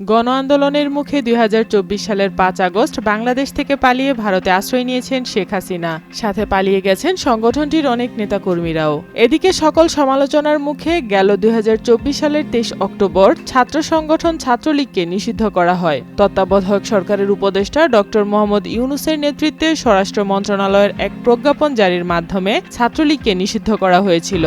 গণ আন্দোলনের মুখে ২০২৪ সালের ৫ আগস্ট বাংলাদেশ থেকে পালিয়ে ভারতে আশ্রয় নিয়েছেন শেখ হাসিনা। সাথে পালিয়ে গেছেন সংগঠনটির অনেক নেতাকর্মীরাও। এদিকে সকল সমালোচনার মুখে গেল ২০২৪ সালের ২৩ অক্টোবর ছাত্র সংগঠন ছাত্রলীগকে নিষিদ্ধ করা হয়। তত্ত্বাবধায়ক সরকারের উপদেষ্টা ড. মোহাম্মদ ইউনূসের নেতৃত্বে স্বরাষ্ট্র মন্ত্রণালয়ের এক প্রজ্ঞাপন জারির মাধ্যমে ছাত্রলীগকে নিষিদ্ধ করা হয়েছিল।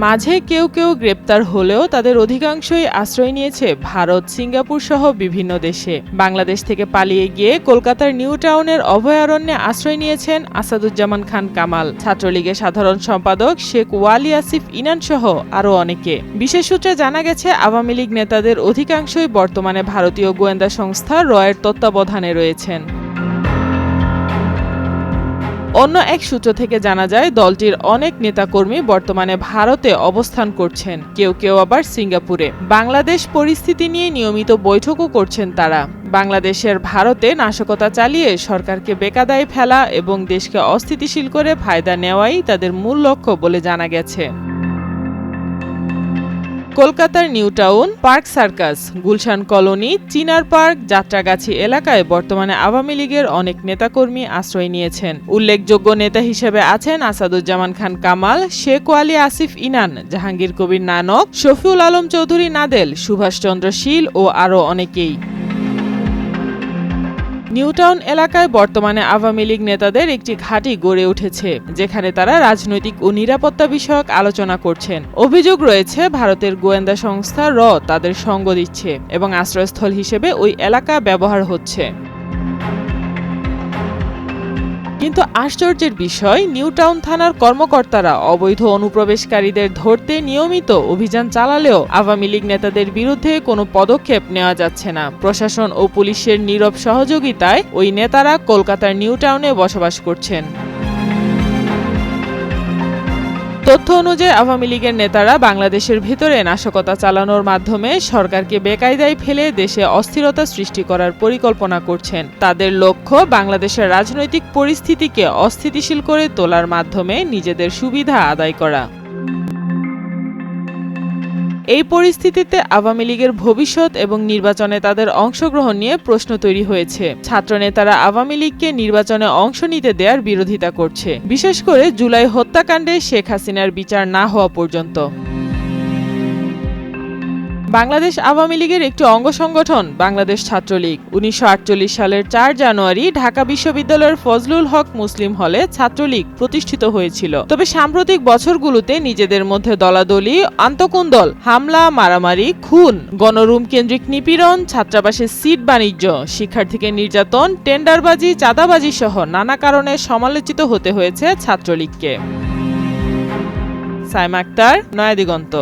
মাঝে কেউ কেউ গ্রেপ্তার হলেও তাদের অধিকাংশই আশ্রয় নিয়েছে ভারত, সিঙ্গাপুর সহ বিভিন্ন দেশে। বাংলাদেশ থেকে পালিয়ে গিয়ে কলকাতার নিউ টাউনের অভয়ারণ্যে আশ্রয় নিয়েছেন আসাদুজ্জামান খান কামাল, ছাত্রলীগের সাধারণ সম্পাদক শেখ ওয়ালি আসিফ ইনান সহ আরও অনেকে। বিশেষ সূত্রে জানা গেছে, আওয়ামী লীগ নেতাদের অধিকাংশই বর্তমানে ভারতীয় গোয়েন্দা সংস্থা রয়ের তত্ত্বাবধানে রয়েছেন। অন্য এক সূত্র থেকে জানা যায়, দলটির অনেক নেতাকর্মী বর্তমানে ভারতে অবস্থান করছেন, কেউ কেউ আবার সিঙ্গাপুরে। বাংলাদেশ পরিস্থিতি নিয়ে নিয়মিত বৈঠকও করছেন তারা। বাংলাদেশের ভারতে নাশকতা চালিয়ে সরকারকে বেকায়দায় ফেলা এবং দেশকে অস্থিতিশীল করে ফায়দা নেওয়াই তাদের মূল লক্ষ্য বলে জানা গেছে। কলকাতার New Town, Park Circus, Gulshan colony, Chinar park, Jatragachhi এলাকায় বর্তমানে আওয়ামী লীগের অনেক নেতাকর্মী আশ্রয় নিয়েছেন। উল্লেখযোগ্য নেতা হিসেবে আছেন আসাদুজ্জামান খান কামাল, শেখ ওয়ালি আসিফ ইনান, জাহাঙ্গীর কবির নানক, শফিউল আলম চৌধুরী নাদেল, সুভাষচন্দ্র শীল ও আরও অনেকেই। নিউটাউন এলাকায় বর্তমানে আওয়ামী লীগ নেতাদের একটি ঘাঁটি গড়ে উঠেছে, যেখানে তারা রাজনৈতিক ও নিরাপত্তা বিষয়ক আলোচনা করছেন। অভিযোগ রয়েছে, ভারতের গোয়েন্দা সংস্থা তাদের সঙ্গ দিচ্ছে এবং আশ্রয়স্থল হিসেবে ওই এলাকা ব্যবহার হচ্ছে। কিন্তু আশ্চর্যের বিষয়, নিউটাউন থানার কর্মকর্তারা অবৈধ অনুপ্রবেশকারীদের ধরতে নিয়মিত অভিযান চালালেও আওয়ামী লীগ নেতাদের বিরুদ্ধে কোনো পদক্ষেপ নেওয়া যাচ্ছে না। প্রশাসন ও পুলিশের নীরব সহযোগিতায় ওই নেতারা কলকাতার নিউটাউনে বসবাস করছেন। তথ্য অনুযায়ী আওয়ামী লীগের নেতারা বাংলাদেশের ভেতরে নাশকতা চালানোর মাধ্যমে সরকারকে বেকায়দায় ফেলে দেশে অস্থিরতা সৃষ্টি করার পরিকল্পনা করছেন। তাদের লক্ষ্য বাংলাদেশের রাজনৈতিক পরিস্থিতিকে অস্থিতিশীল করে তোলার মাধ্যমে নিজেদের সুবিধা আদায় করা। এই পরিস্থিতিতে আওয়ামী লীগের ভবিষ্যৎ এবং নির্বাচনে তাদের অংশগ্রহণ নিয়ে প্রশ্ন তৈরি হয়েছে। ছাত্রনেতারা আওয়ামী লীগকে নির্বাচনে অংশ নিতে দেওয়ার বিরোধিতা করছে, বিশেষ করে জুলাই হত্যাকাণ্ডে শেখ হাসিনার বিচার না হওয়া পর্যন্ত। বাংলাদেশ আওয়ামী লীগের একটি অঙ্গ সংগঠন বাংলাদেশ ছাত্রলীগ ১৯৪৮ সালের ৪ জানুয়ারি ঢাকা বিশ্ববিদ্যালয়ের ফজলুল হক মুসলিম হলে ছাত্রলীগ প্রতিষ্ঠিত হয়েছিল। তবে সাম্প্রতিক বছরগুলোতে নিজেদের মধ্যে দলাদলি, আন্তঃকুন্দল, হামলা, মারামারি, খুন, গণরুম কেন্দ্রিক নিপীড়ন, ছাত্রাবাসের সিট বাণিজ্য, শিক্ষার্থীকে নির্যাতন, টেন্ডারবাজি, চাঁদাবাজি সহ নানা কারণে সমালোচিত হতে হয়েছে ছাত্রলীগকে। সাইমা আক্তার, নয়া দিগন্ত।